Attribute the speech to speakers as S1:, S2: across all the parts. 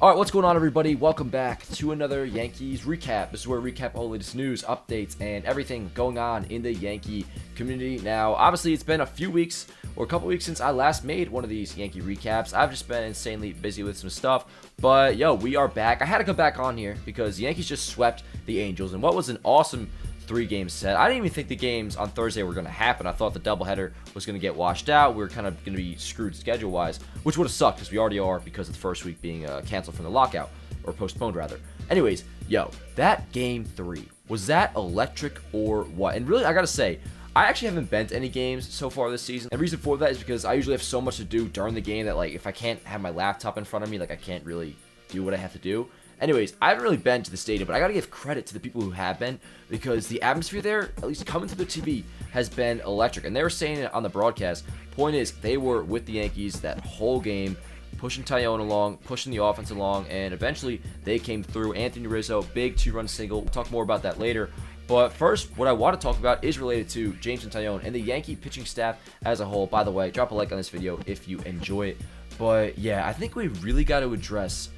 S1: All right, what's going on, everybody? Welcome back to another Yankees Recap. This is where we recap all the latest news, updates, and everything going on in the Yankee community. Now, obviously, it's been a few weeks or a couple weeks since I last made one of these Yankee recaps. I've just been insanely busy with some stuff, but yo, we are back. I had to come back on here because the Yankees just swept the Angels, and what was an awesome three-game set. I didn't even think the games on Thursday were going to happen. I thought the doubleheader was going to get washed out. We were kind of going to be screwed schedule-wise, which would have sucked because we already are because of the first week being canceled from the lockout, or postponed rather. Anyways, yo, that game 3, was that electric or what? And really, I got to say, I actually haven't been to any games so far this season. And the reason for that is because I usually have so much to do during the game that, like, if I can't have my laptop in front of me, like, I can't really do what I have to do. Anyways, I haven't really been to the stadium, but I gotta give credit to the people who have been, because the atmosphere there, at least coming through the TV, has been electric. And they were saying it on the broadcast. Point is, they were with the Yankees that whole game, pushing Taillon along, pushing the offense along, and eventually they came through. Anthony Rizzo, big 2-run single. We'll talk more about that later. But first, what I want to talk about is related to James and Taillon and the Yankee pitching staff as a whole. By the way, drop a like on this video if you enjoy it. But yeah, I think we really got to address,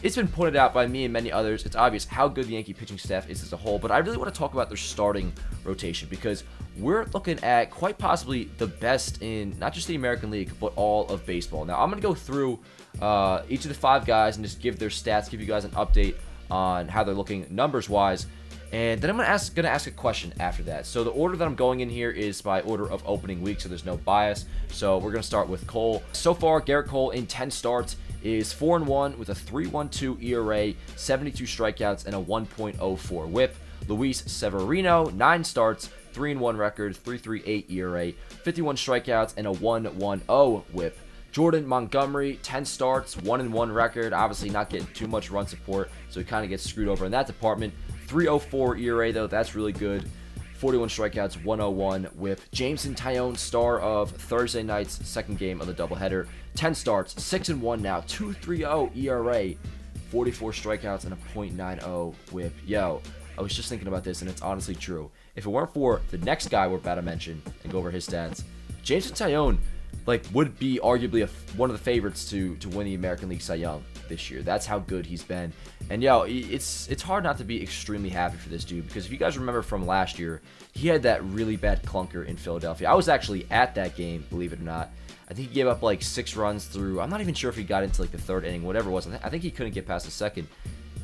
S1: it's been pointed out by me and many others. It's obvious how good the Yankee pitching staff is as a whole, but I really want to talk about their starting rotation because we're looking at quite possibly the best in not just the American League, but all of baseball. Now, I'm going to go through each of the 5 guys and just give their stats, give you guys an update on how they're looking numbers-wise. And then I'm going to ask a question after that. So the order that I'm going in here is by order of opening week, so there's no bias. So we're going to start with Cole. So far, Gerrit Cole in 10 starts is 4-1 with a 3.12 ERA, 72 strikeouts, and a 1.04 WHIP. Luis Severino, 9 starts, 3-1 record, 3.38 ERA, 51 strikeouts, and a 1.10 WHIP. Jordan Montgomery, 10 starts, 1-1 record, obviously not getting too much run support, so he kind of gets screwed over in that department. 3.04 ERA, though, that's really good. 41 strikeouts, 101 WHIP. Jameson Taillon, star of Thursday night's second game of the doubleheader. 10 starts, 6-1 now, 2.30 ERA, 44 strikeouts, and a .90 WHIP. Yo, I was just thinking about this, and it's honestly true. If it weren't for the next guy we're about to mention and go over his stats, Jameson Taillon, would be arguably one of the favorites to win the American League Cy Young this year. That's how good he's been. And yo, it's hard not to be extremely happy for this dude, because if you guys remember from last year, he had that really bad clunker in Philadelphia. I was actually at that game, believe it or not. I think he gave up 6 runs through. I'm not even sure if he got into the 3rd inning, whatever it was. I think he couldn't get past the 2nd.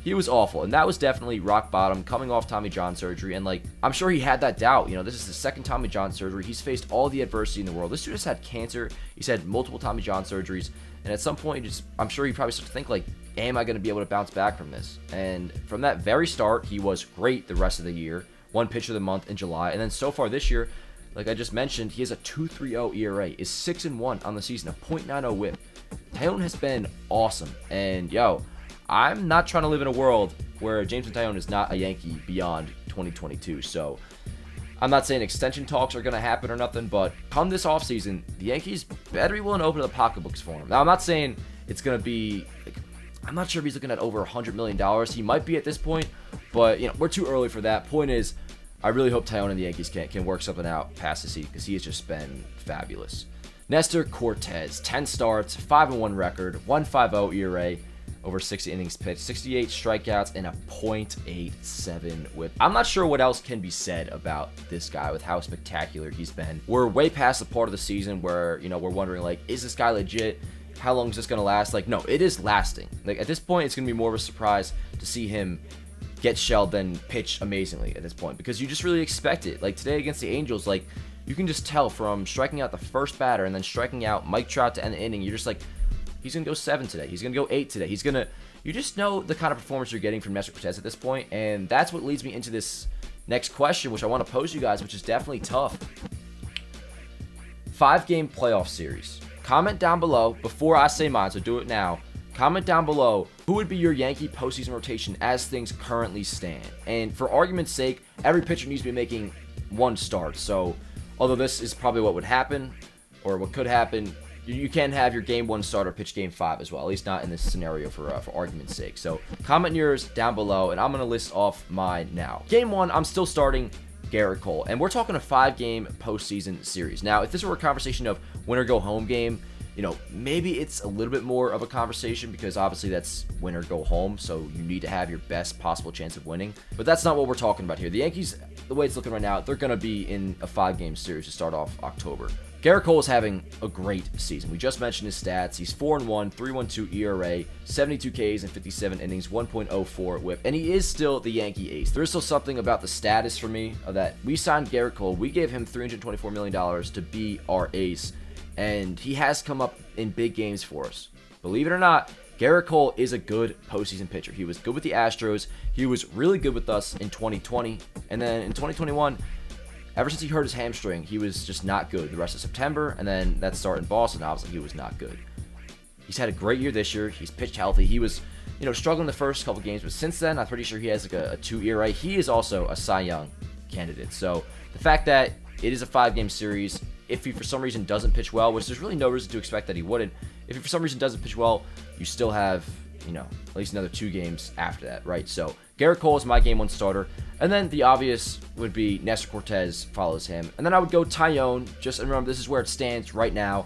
S1: He was awful, and that was definitely rock bottom, coming off Tommy John surgery, and I'm sure he had that doubt. This is the 2nd Tommy John surgery. He's faced all the adversity in the world. This dude has had cancer. He's had multiple Tommy John surgeries, and at some point, I'm sure he probably started to think, am I going to be able to bounce back from this? And from that very start, he was great the rest of the year. 1 pitcher of the month in July, and then so far this year, like I just mentioned, he has a 2.30 ERA, is 6-1 on the season, a .90 WHIP. Taillon has been awesome, and yo, I'm not trying to live in a world where Jameson Taillon is not a Yankee beyond 2022. So I'm not saying extension talks are going to happen or nothing, but come this offseason, the Yankees better be willing to open the pocketbooks for him. Now, I'm not saying it's going to be, I'm not sure if he's looking at over $100 million. He might be at this point, but we're too early for that. Point is, I really hope Taillon and the Yankees can work something out past the season, because he has just been fabulous. Nestor Cortes, 10 starts, 5-1 record, 1.50 ERA, over 60 innings pitched, 68 strikeouts, and a .87 WHIP. I'm not sure what else can be said about this guy with how spectacular he's been. We're way past the part of the season where, we're wondering, is this guy legit? How long is this going to last? No, it is lasting. At this point, it's going to be more of a surprise to see him get shelled than pitch amazingly at this point, because you just really expect it. Today against the Angels, you can just tell from striking out the first batter and then striking out Mike Trout to end the inning, you're just he's going to go 7 today. He's going to go 8 today. You just know the kind of performance you're getting from Nestor Cortes at this point, and that's what leads me into this next question, which I want to pose to you guys, which is definitely tough. 5-game playoff series. Comment down below before I say mine, so do it now. Comment down below who would be your Yankee postseason rotation as things currently stand. And for argument's sake, every pitcher needs to be making 1 start. So, although this is probably what would happen, or what could happen, you can have your game 1 starter pitch game 5 as well, at least not in this scenario for argument's sake. So comment yours down below, and I'm going to list off mine now. Game 1, I'm still starting Gerrit Cole, and we're talking a 5-game postseason series. Now, if this were a conversation of win or go home game, maybe it's a little bit more of a conversation because obviously that's win or go home, so you need to have your best possible chance of winning. But that's not what we're talking about here. The Yankees, the way it's looking right now, they're going to be in a 5-game series to start off October. Gerrit Cole is having a great season. We just mentioned his stats. He's 4-1, 3.12 ERA, 72 Ks in 57 innings, 1.04 WHIP, and he is still the Yankee ace. There's still something about the status for me of that we signed Gerrit Cole. We gave him $324 million to be our ace, and he has come up in big games for us. Believe it or not, Gerrit Cole is a good postseason pitcher. He was good with the Astros. He was really good with us in 2020, and then in 2021, ever since he hurt his hamstring, he was just not good the rest of September, and then that start in Boston, obviously, he was not good. He's had a great year this year. He's pitched healthy. He was, struggling the first couple games, but since then, I'm pretty sure he has like a 2 ERA. He is also a Cy Young candidate. So the fact that it is a 5-game series, if he for some reason doesn't pitch well, which there's really no reason to expect that he wouldn't, if he for some reason doesn't pitch well, you still have, at least another 2 games after that, right? So Gerrit Cole is my game 1 starter. And then the obvious would be Nestor Cortes follows him. And then I would go Taillon. Just remember, this is where it stands right now.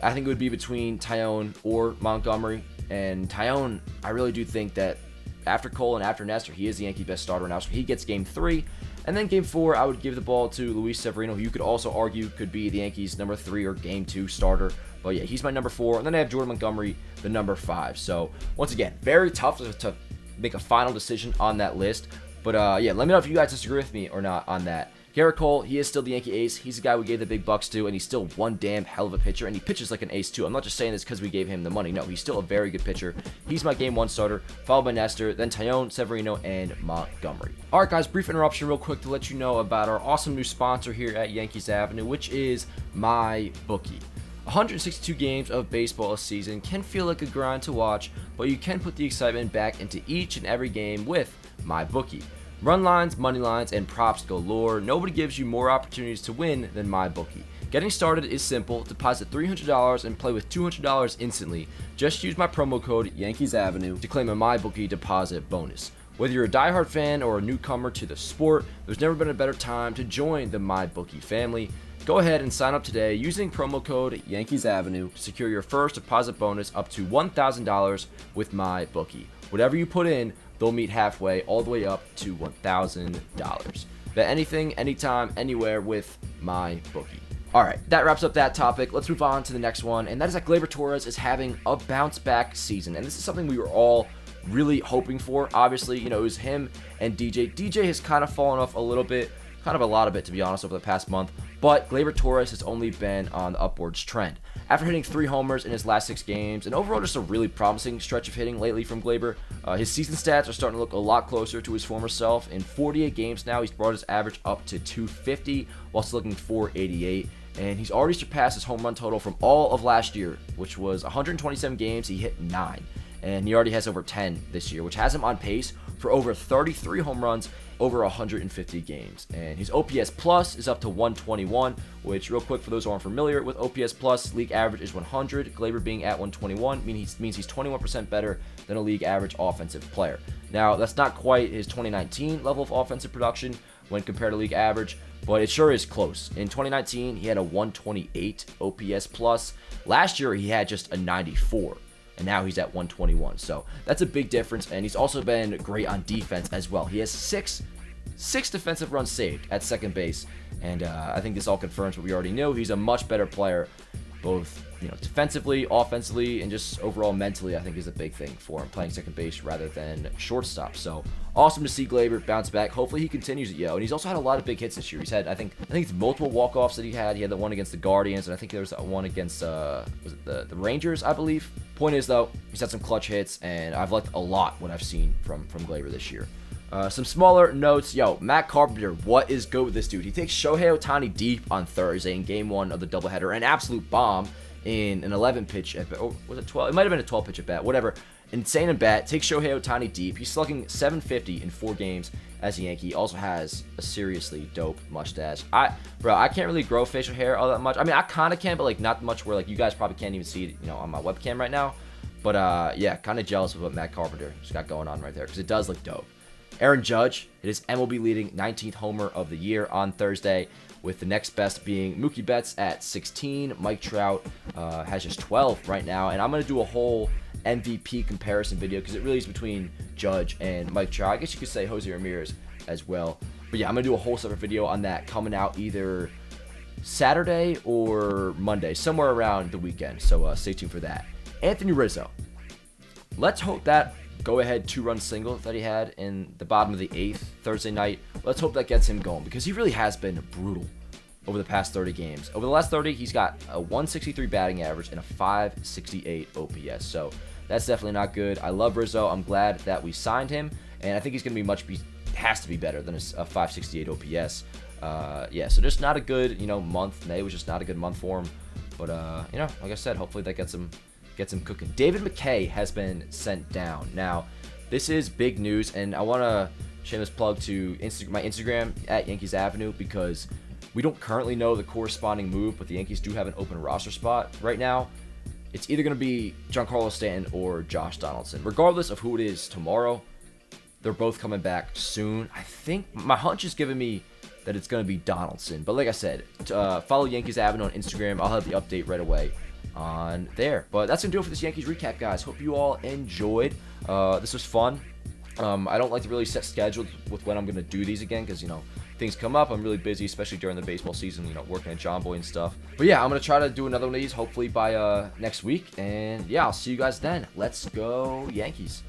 S1: I think it would be between Taillon or Montgomery. And Taillon, I really do think that after Cole and after Nestor, he is the Yankee best starter now. So he gets game 3. And then game 4, I would give the ball to Luis Severino, who you could also argue could be the Yankees' number 3 or game 2 starter. But yeah, he's my number 4. And then I have Jordan Montgomery, the number 5. So once again, very tough to make a final decision on that list. But yeah, let me know if you guys disagree with me or not on that. Gerrit Cole, he is still the Yankee ace. He's the guy we gave the big bucks to, and he's still one damn hell of a pitcher, and he pitches like an ace too. I'm not just saying this because we gave him the money. No, he's still a very good pitcher. He's my game 1 starter, followed by Nestor, then Taillon, Severino, and Montgomery. All right, guys, brief interruption real quick to let you know about our awesome new sponsor here at Yankees Avenue, which is MyBookie. 162 games of baseball a season can feel like a grind to watch, but you can put the excitement back into each and every game with MyBookie. Run lines, money lines, and props galore. Nobody gives you more opportunities to win than MyBookie. Getting started is simple. Deposit $300 and play with $200 instantly. Just use my promo code YankeesAvenue to claim a MyBookie deposit bonus. Whether you're a diehard fan or a newcomer to the sport, there's never been a better time to join the MyBookie family. Go ahead and sign up today using promo code YankeesAvenue to secure your first deposit bonus up to $1,000 with MyBookie. Whatever you put in, they'll meet halfway, all the way up to $1,000. Bet anything, anytime, anywhere with MyBookie. All right, that wraps up that topic. Let's move on to the next one, and that is that Gleyber Torres is having a bounce-back season, and this is something we were all really hoping for. Obviously, it was him and DJ. DJ has kind of fallen off a little bit, kind of a lot of it, to be honest, over the past month, but Gleyber Torres has only been on the upwards trend. After hitting 3 homers in his last 6 games, and overall just a really promising stretch of hitting lately from Gleyber, his season stats are starting to look a lot closer to his former self. In 48 games now, he's brought his average up to 250 while still looking 488, and he's already surpassed his home run total from all of last year, which was 127 games. He hit 9, and he already has over 10 this year, which has him on pace for over 33 home runs over 150 games. And his OPS plus is up to 121, which, real quick, for those who aren't familiar with OPS plus, league average is 100. Gleyber being at 121 means he's 21% better than a league average offensive player. Now, that's not quite his 2019 level of offensive production when compared to league average, but it sure is close. In 2019, he had a 128 OPS plus. Last year, he had just a 94. And now he's at 121. So that's a big difference. And he's also been great on defense as well. He has six defensive runs saved at second base. And I think this all confirms what we already knew. He's a much better player, both defensively, offensively, and just overall mentally. I think is a big thing for him, playing second base rather than shortstop. So awesome to see Gleyber bounce back. Hopefully he continues it, And he's also had a lot of big hits this year. He's had, I think it's multiple walk-offs that he had. He had the one against the Guardians, and I think there was that one against was it the Rangers, I believe. Point is, though, he's had some clutch hits, and I've liked a lot what I've seen from Gleyber this year. Some smaller notes. Matt Carpenter, what is good with this dude? He takes Shohei Ohtani deep on Thursday in game 1 of the doubleheader, an absolute bomb in an 11-pitch at bat. Or was it 12? It might have been a 12-pitch at bat, whatever. Insane at bat. Takes Shohei Ohtani deep. He's slugging 750 in 4 games as a Yankee. He also has a seriously dope mustache. I can't really grow facial hair all that much. I mean, I kind of can, but not much where you guys probably can't even see it, on my webcam right now. But yeah, kind of jealous of what Matt Carpenter has got going on right there because it does look dope. Aaron Judge hit his MLB leading 19th homer of the year on Thursday. with the next best being Mookie Betts at 16. Mike Trout has just 12 right now, and I'm going to do a whole MVP comparison video because it really is between Judge and Mike Trout. I guess you could say Jose Ramirez as well. But yeah, I'm going to do a whole separate video on that coming out either Saturday or Monday, somewhere around the weekend. So stay tuned for that. Anthony Rizzo. Let's hope that go-ahead 2-run single that he had in the bottom of the 8th Thursday night, let's hope that gets him going because he really has been brutal over the past 30 games. Over the last 30, he's got a 163 batting average and a 568 OPS. So that's definitely not good. I love Rizzo. I'm glad that we signed him, and I think he's going to be has to be better than a 568 OPS. Yeah, so just not a good, month. May was just not a good month for him. But, like I said, hopefully that gets him cooking. David McKay has been sent down. Now, this is big news, and I want to shameless plug to my Instagram at Yankees Avenue because we don't currently know the corresponding move, but the Yankees do have an open roster spot right now. It's either going to be Giancarlo Stanton or Josh Donaldson. Regardless of who it is tomorrow, they're both coming back soon. I think my hunch is giving me that it's going to be Donaldson. But like I said, follow Yankees Avenue on Instagram. I'll have the update right away on there. But that's going to do it for this Yankees recap, guys. Hope you all enjoyed. This was fun. I don't like to really set schedules with when I'm going to do these again because, things come up. I'm really busy, especially during the baseball season, working at John Boy and stuff. But yeah, I'm going to try to do another one of these hopefully by next week. And yeah, I'll see you guys then. Let's go Yankees.